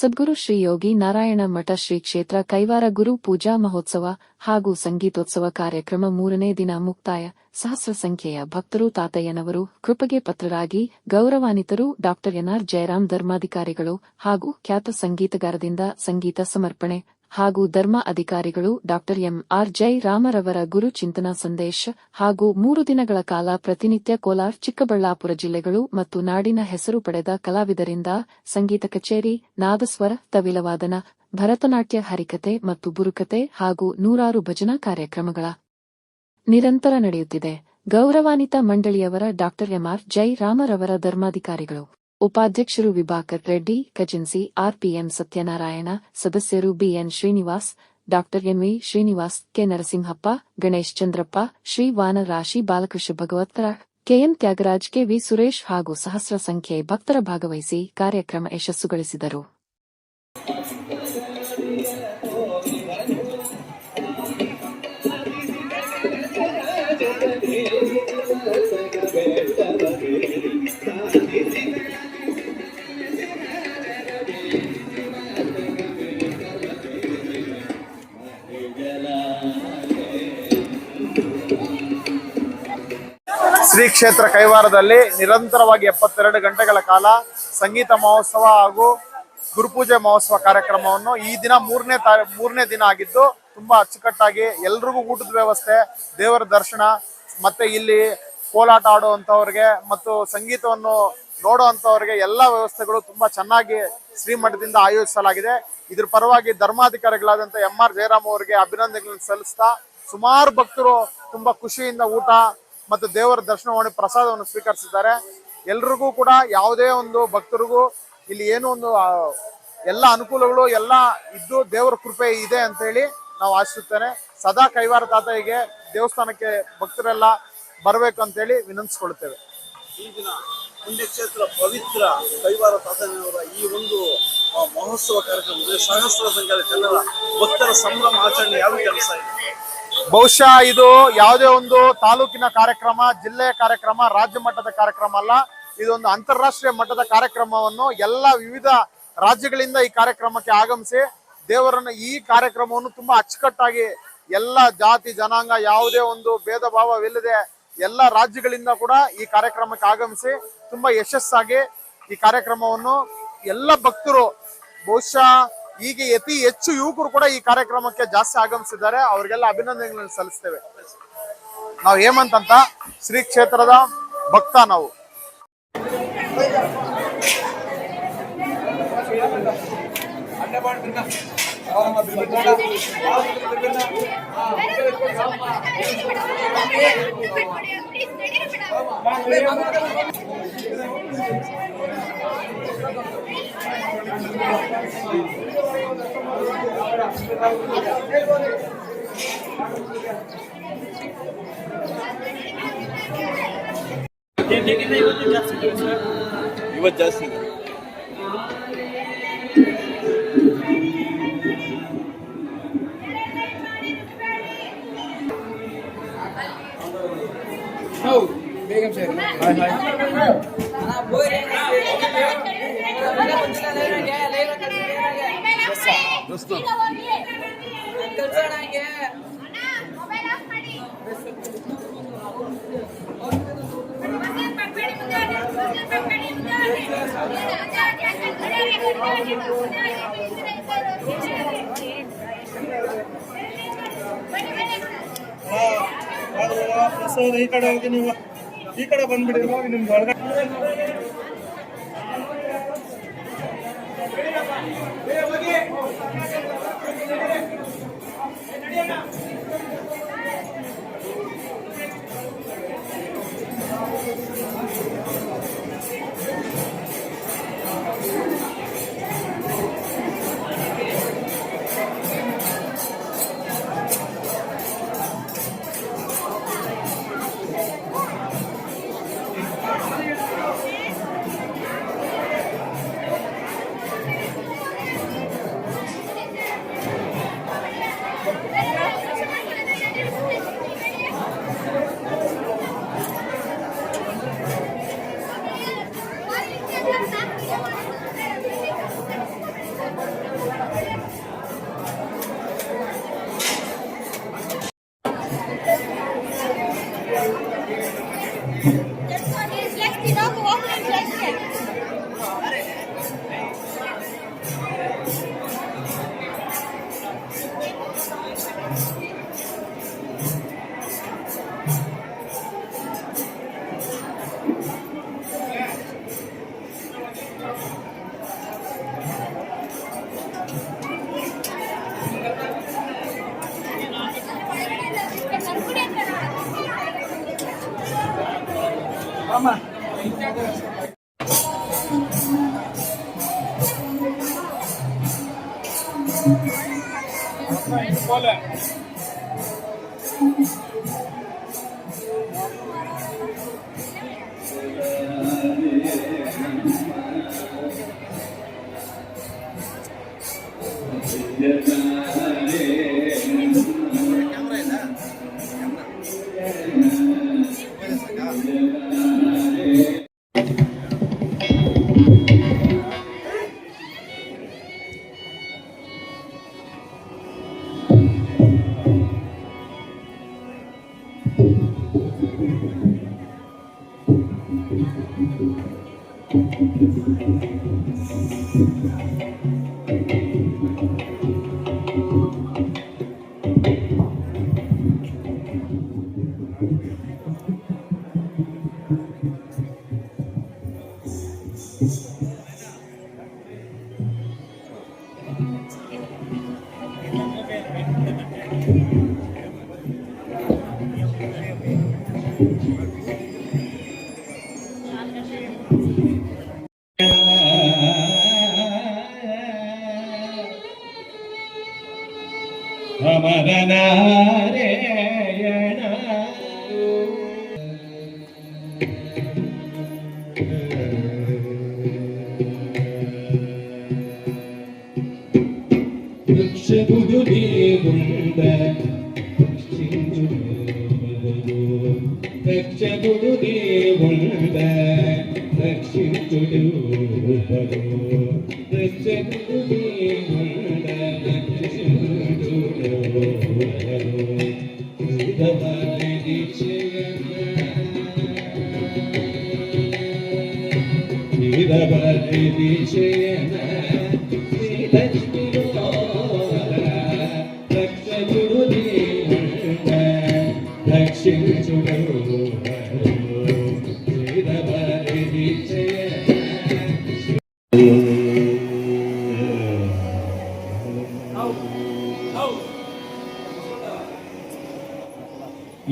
ಸದ್ಗುರು ಶ್ರೀ ಯೋಗಿ ನಾರಾಯಣ ಮಠ ಶ್ರೀ ಕ್ಷೇತ್ರ ಕೈವಾರ ಗುರು ಪೂಜಾ ಮಹೋತ್ಸವ ಹಾಗೂ ಸಂಗೀತೋತ್ಸವ ಕಾರ್ಯಕ್ರಮ 3ನೇ ದಿನ ಮುಕ್ತಾಯ. ಸಹಸ್ರ ಸಂಖ್ಯೆಯ ಭಕ್ತರು ತಾತಯ್ಯನವರು ಕೃಪೆಗೆ ಪಾತ್ರರಾಗಿ ಗೌರವಾನ್ವಿತರು. ಡಾ ಎನ್.ಆರ್. ಜಯರಾಮ್ ಧರ್ಮಾಧಿಕಾರಿಗಳು ಹಾಗೂ ಖ್ಯಾತ ಸಂಗೀತಗಾರದಿಂದ ಸಂಗೀತ ಸಮರ್ಪಣೆ ಹಾಗೂ ಧರ್ಮ ಅಧಿಕಾರಿಗಳು ಡಾ ಎಂ.ಆರ್. ಜಯರಾಮರವರ ಗುರು ಚಿಂತನಾ ಸಂದೇಶ ಹಾಗೂ 3 ದಿನಗಳ ಕಾಲ ಪ್ರತಿನಿತ್ಯ ಕೋಲಾರ, ಚಿಕ್ಕಬಳ್ಳಾಪುರ ಜಿಲ್ಲೆಗಳು ಮತ್ತು ನಾಡಿನ ಹೆಸರು ಪಡೆದ ಕಲಾವಿದರಿಂದ ಸಂಗೀತ ಕಚೇರಿ, ನಾದಸ್ವರ, ತವಿಲವಾದನ, ಭರತನಾಟ್ಯ, ಹರಿಕತೆ ಮತ್ತು ಬುರುಕತೆ ಹಾಗೂ ನೂರಾರು ಭಜನಾ ಕಾರ್ಯಕ್ರಮಗಳ ನಿರಂತರ ನಡೆಯುತ್ತಿದೆ. ಗೌರವಾನ್ವಿತ ಮಂಡಳಿಯವರ ಡಾ ಎಂ.ಆರ್. ಜಯರಾಮರವರ ಧರ್ಮಾಧಿಕಾರಿಗಳು, ಉಪಾಧ್ಯಕ್ಷರು ವಿಭಾಕರ್ ರೆಡ್ಡಿ, ಖಜನ್ಸಿ ಆರ್ಪಿಎಂ ಸತ್ಯನಾರಾಯಣ, ಸದಸ್ಯರು ಬಿಎನ್ ಶ್ರೀನಿವಾಸ್, ಡಾ ಎನ್ವಿ ಶ್ರೀನಿವಾಸ್, ಕೆ ನರಸಿಂಹಪ್ಪ, ಗಣೇಶ್ ಚಂದ್ರಪ್ಪ, ಶ್ರೀ ವಾನ ರಾಶಿ ಬಾಲಕೃಷ್ಣ ಭಗವತ್ತರ, ಕೆಎನ್ ತ್ಯಾಗರಾಜ್, ಕೆವಿ ಸುರೇಶ್ ಹಾಗೂ ಸಹಸ್ರ ಸಂಖ್ಯೆ ಭಕ್ತರ ಭಾಗವಹಿಸಿ ಕಾರ್ಯಕ್ರಮ ಯಶಸ್ಸುಗೊಳಿಸಿದರು. ಶ್ರೀ ಕ್ಷೇತ್ರ ಕೈವಾರದಲ್ಲಿ ನಿರಂತರವಾಗಿ 72 ಗಂಟೆಗಳ ಕಾಲ ಸಂಗೀತ ಮಹೋತ್ಸವ ಹಾಗೂ ಗುರುಪೂಜೆ ಮಹೋತ್ಸವ ಕಾರ್ಯಕ್ರಮವನ್ನು ಈ ದಿನ ಮೂರನೇ ದಿನ ಆಗಿದ್ದು ತುಂಬಾ ಅಚ್ಚುಕಟ್ಟಾಗಿ ಎಲ್ರಿಗೂ ಊಟದ ವ್ಯವಸ್ಥೆ, ದೇವರ ದರ್ಶನ ಮತ್ತೆ ಇಲ್ಲಿ ಕೋಲಾಟ ಆಡುವಂತವ್ರಿಗೆ ಮತ್ತು ಸಂಗೀತವನ್ನು ನೋಡುವಂತವ್ರಿಗೆ ಎಲ್ಲಾ ವ್ಯವಸ್ಥೆಗಳು ತುಂಬಾ ಚೆನ್ನಾಗಿ ಶ್ರೀಮಠದಿಂದ ಆಯೋಜಿಸಲಾಗಿದೆ. ಇದ್ರ ಪರವಾಗಿ ಧರ್ಮಾಧಿಕಾರಿಗಳಾದಂಥ ಎಂ.ಆರ್. ಜಯರಾಮ್ ಅವರಿಗೆ ಅಭಿನಂದನೆಗಳನ್ನು ಸಲ್ಲಿಸ್ತಾ ಸುಮಾರು ಭಕ್ತರು ತುಂಬಾ ಖುಷಿಯಿಂದ ಊಟ ಮತ್ತು ದೇವರ ದರ್ಶನ ಮಾಡಿ ಪ್ರಸಾದವನ್ನು ಸ್ವೀಕರಿಸಿದ್ದಾರೆ. ಎಲ್ರಿಗೂ ಕೂಡ ಯಾವುದೇ ಒಂದು ಭಕ್ತರಿಗೂ ಇಲ್ಲಿ ಏನೋ ಒಂದು ಎಲ್ಲ ಅನುಕೂಲಗಳು ಎಲ್ಲ ಇದ್ದು ದೇವರ ಕೃಪೆ ಇದೆ ಅಂತ ಹೇಳಿ ನಾವು ಆಶಿಸುತ್ತೇನೆ. ಸದಾ ಕೈವಾರ ತಾತಯ್ಯಗೆ ದೇವಸ್ಥಾನಕ್ಕೆ ಭಕ್ತರೆಲ್ಲ ಬರಬೇಕು ಅಂತ ಹೇಳಿ ವಿನಂತಿಸಿಕೊಳ್ಳುತ್ತೇವೆ. ಈ ದಿನ ಪುಣ್ಯಕ್ಷೇತ್ರ ಪವಿತ್ರ ಕೈವಾರ ತಾತಯ್ಯನವರ ಈ ಒಂದು ಮಹೋತ್ಸವ ಕಾರ್ಯಕ್ರಮದಲ್ಲಿ ಸಹಸ್ರ ಸಂಖ್ಯೆಯ ಜನರ ಭಕ್ತರ ಸಂಭ್ರಮ ಆಚರಣೆ ಯಾವ ಕೆಲಸ ಇದೆ? ಬಹುಶಃ ಇದು ಯಾವುದೇ ಒಂದು ತಾಲೂಕಿನ ಕಾರ್ಯಕ್ರಮ, ಜಿಲ್ಲೆಯ ಕಾರ್ಯಕ್ರಮ, ರಾಜ್ಯ ಮಟ್ಟದ ಕಾರ್ಯಕ್ರಮ ಅಲ್ಲ. ಇದೊಂದು ಅಂತಾರಾಷ್ಟ್ರೀಯ ಮಟ್ಟದ ಕಾರ್ಯಕ್ರಮವನ್ನು ಎಲ್ಲ ವಿವಿಧ ರಾಜ್ಯಗಳಿಂದ ಈ ಕಾರ್ಯಕ್ರಮಕ್ಕೆ ಆಗಮಿಸಿ ದೇವರನ್ನ ಈ ಕಾರ್ಯಕ್ರಮವನ್ನು ತುಂಬಾ ಅಚ್ಚುಕಟ್ಟಾಗಿ ಎಲ್ಲ ಜಾತಿ ಜನಾಂಗ ಯಾವುದೇ ಒಂದು ಭೇದ ಭಾವವಿಲ್ಲದೆ ಎಲ್ಲ ರಾಜ್ಯಗಳಿಂದ ಕೂಡ ಈ ಕಾರ್ಯಕ್ರಮಕ್ಕೆ ಆಗಮಿಸಿ ತುಂಬಾ ಯಶಸ್ಸಾಗಿ ಈ ಕಾರ್ಯಕ್ರಮವನ್ನು ಎಲ್ಲ ಭಕ್ತರು, ಬಹುಶಃ ಈಗ ಅತಿ ಹೆಚ್ಚು ಯುವಕರು ಕೂಡ ಈ ಕಾರ್ಯಕ್ರಮಕ್ಕೆ ಜಾಸ್ತಿ ಆಗಮಿಸಿದ್ದಾರೆ. ಅವರಿಗೆಲ್ಲ ಅಭಿನಂದನೆಗಳನ್ನು ಸಲ್ಲಿಸ್ತೇವೆ. ನಾವು ಹೇಮಂತ್ ಅಂತ, ಶ್ರೀ ಕ್ಷೇತ್ರದ ಭಕ್ತ ನಾವು. ಇವತ್ತು ಜಾಸ್ತಿ ಬೇಗಂ ಸರ್ ಪ್ರಸಾದ ಈ ಕಡೆ ಹೋಗಿ, ನೀವು ಈ ಕಡೆ ಬಂದ್ಬಿಡಿ. ನಿಮ್ಗೆ ಹೊರಗಡೆ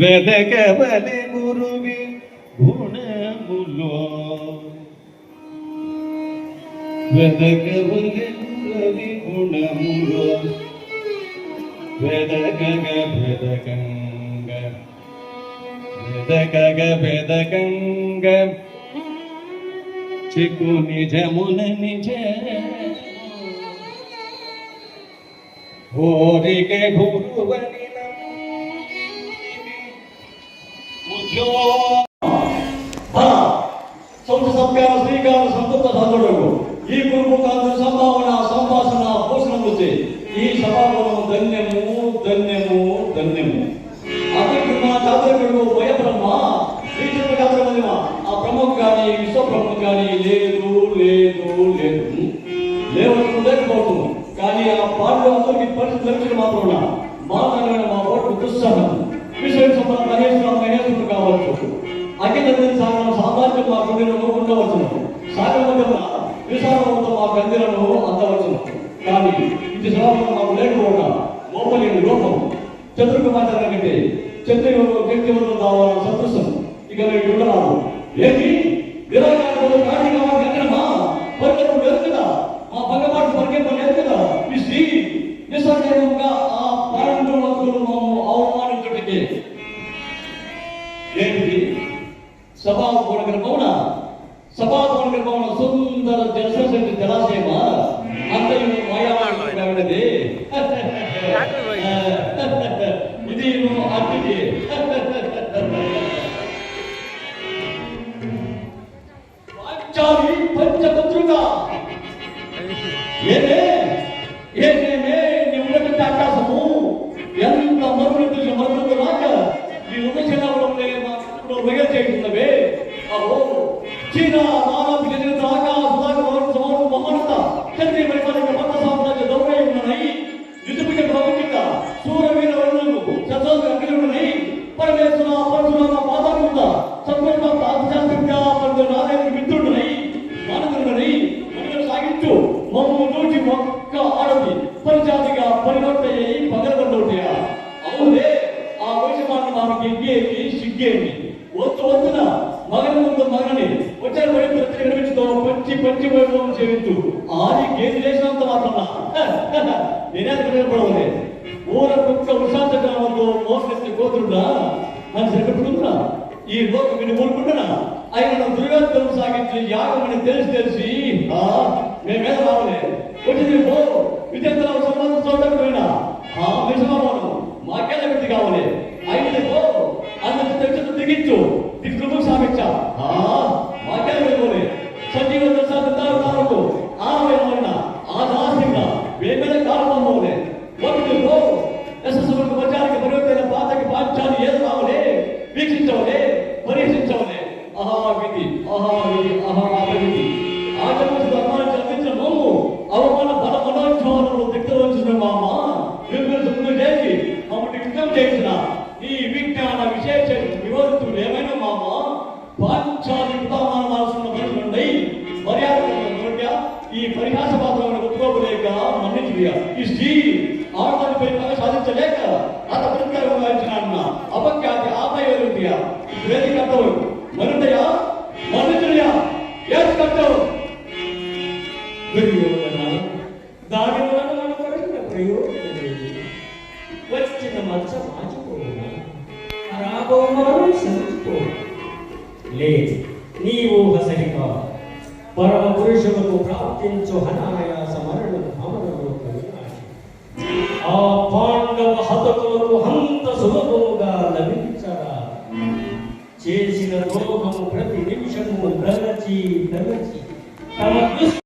వెదకవలె గురువి గుణములో వెదకవలె గురువి గుణములో వెదకగ వెదకంగ వెదకగ వెదకంగ చిక్కు నిజమున నిజ ఓరికే గురువని సంస్కార శ్రీకార సంతృప్త సాధుడు ఈ గురు ముఖాంతర సంభావన సంభాషణ పోషణ వచ్చి ఈ సభావనం ధన్యము ధన్యము ధన్యము అతడు చాదరుడు భయబ్రహ్మ శ్రీకృష్ణ చాదరమహిమ ఆ బ్రహ్మం కానీ విశ్వబ్రహ్మం కానీ లేదు లేదు లేదు లేవడం లేకపోతుంది కానీ ఆ పాటలు అందరికీ పరిస్థితి లక్షలు మాత్రం మాట్లాడిన మా ఓటు దుస్సహం విషయం సంబంధం మహేశ్వరుడు కావచ్చు అఖిల సాగరం సామాన్యం మా గుండెలను ఉండవచ్చును సాగరమధ్య విశాలవంతం మా గందిలను అందవచ్చును కానీ ఇది సభాపం మాకు లేకపోవడా మోపలేని లోపం చతుర్కుమార్తె కంటే చంద్రవంతం కావాలని సంతోషం ఇక నేను ఉండరాదు ఏంటి నిరాకారంలో కార్తీక గంగనమా పరికరం లేదు కదా మా భగవాన్ పరికరం లేదు కదా ఈ శ్రీ నిస్సందేహంగా ఆ పారంపర్యవంతులు మమ్మల్ని అవమానించడానికి ఏంటి సభాభవన గర్భవన సభాభవన గర్భవన సుందర జలశక్తి జలాశయమా అంతయు మాయావాడది ఇది అతిథి పంచపత్రుగా ఏమే ఏమేమే నీ ఉన్నటువంటి ఆకాశము ఎంత మరుగు మరుగు రాక నీ ఉన్న చిన్నప్పుడు వెగ చేస్తున్నవే అహో చీనా మానవ జనిత ఆకాశ సమాన మహోన్నత చంద్ర పరిపాలన మత సామ్రాజ్య దౌర్యమునై యుద్ధపిక ప్రవృత్తిక సూరవీర వర్ణులకు సత్సంగ అగ్నిలునై పరమేశ్వర పరశురామ పాదాలుంద సత్వత ఆధ్యాత్మిక పరద నారాయణ మిత్రుడునై మానవుడునై మనను సాగించు మమ్ము నూచి ఒక్క ఆడది పరిజాతిగా పరివర్తయ్యి పగలబడ్డవుతాయా అవునే ఆ వైషమాన్ని మనకి ఎగ్గేమి సిగ్గేమి వద్దు వద్దున మగని ముందు మగని వచ్చే వైపు కనిపించుతో పంచి పంచి వైభవం చేయించు ఆది గేది లేచినంత మాత్రమా నేనే కనపడవలే ఊర కుక్క ఉషాంత గ్రామంలో మోసెత్తి కోతుడుగా నన్ను సరిపెట్టుకుంటున్నా ఈ లోకం విని ఊరుకుంటున్నా ఆయన దుర్యోధనం సాగించి యాగమని తెలిసి మేమేద రావలే వచ్చింది పో విద్యార్థుల సంబంధం చూడకపోయినా విషమను మాకేళ్ళ పెట్టి కావాలి అయితే పో అందుకు తెచ్చు దిగించు దిగ్గుకు సాగించా మాకేళ్ళ వెళ్ళిపోలే సజీవ దర్శకు ఆమె ఆ దాసింగా వేగల కారణమవులే ఒకటి పో యశస్సుకు ప్రచారానికి పరివర్తన పాతకి పాఠ్యాన్ని ఏది రావలే వీక్షించవలే పరీక్షించవలే అహావిధి అహావిధి అహావిధి ఆచరించి ధర్మాన్ని చదివించిన మమ్ము అవమాన బల మనోజ్ఞానంలో దిగ్గవలసిన మామ విమర్శలు చేసి మమ్మల్ని యుద్ధం చేసిన ఈ విజ్ఞాన విశేష విరోధులు ఏమైనా మామ పాంచాలి కృతమానాల్సిన మనుషులుండై మర్యాద ఈ పరిహాస పాత్రలను ఒప్పుకోలేక మన్నించుడియా ఈ స్త్రీ ఆడదానిపై సాధించలేక అత ప్రతికారం వాయించిన అపఖ్యాతి ఆపయోగ్యా వేది కట్టవు మరుండయా మన్నించుడియా ఏది కట్టవు దాని వలన మనకు కలిగిన ప్రయోజనం వచ్చిన మచ్చ మాచిపోయినా రాబోమని సరిపో లేదు నీ ఊహ సరిగా పరమ పురుషులకు ప్రాప్తించు హనాయాస మరణ ధామనలో కలిగిన ఆ పాండవ హతకులకు